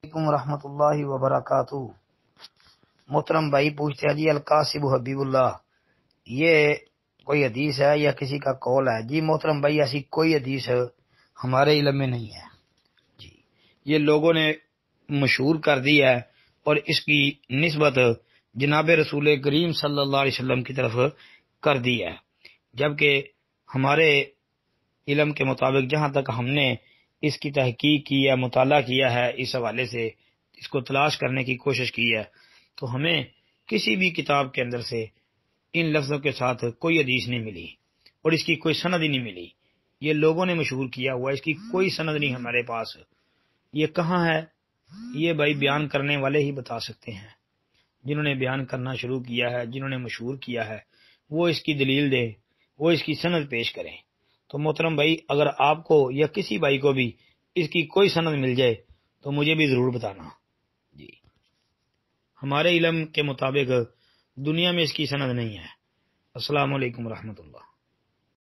علیکم ورحمۃ اللہ وبرکاتہ۔ محترم بھائی پوچھتے ہیں جی القاسب حبیب اللہ، یہ کوئی حدیث ہے یا کسی کا قول ہے؟ جی محترم بھائی ایسی کوئی حدیث ہمارے علم میں نہیں ہے جی، یہ لوگوں نے مشہور کر دی ہے اور اس کی نسبت جناب رسول کریم صلی اللہ علیہ وسلم کی طرف کر دی ہے، جبکہ ہمارے علم کے مطابق جہاں تک ہم نے اس کی تحقیق کی ہے، مطالعہ کیا ہے، اس حوالے سے اس کو تلاش کرنے کی کوشش کی ہے، تو ہمیں کسی بھی کتاب کے اندر سے ان لفظوں کے ساتھ کوئی حدیث نہیں ملی اور اس کی کوئی سند ہی نہیں ملی۔ یہ لوگوں نے مشہور کیا ہوا، اس کی کوئی سند نہیں ہمارے پاس۔ یہ کہاں ہے؟ یہ بھائی بیان کرنے والے ہی بتا سکتے ہیں، جنہوں نے بیان کرنا شروع کیا ہے، جنہوں نے مشہور کیا ہے، وہ اس کی دلیل دے، وہ اس کی سند پیش کریں۔ تو محترم بھائی اگر آپ کو یا کسی بھائی کو بھی اس کی کوئی سند مل جائے تو مجھے بھی ضرور بتانا جی۔ ہمارے علم کے مطابق دنیا میں اس کی سند نہیں ہے۔ السلام علیکم ورحمۃ اللہ۔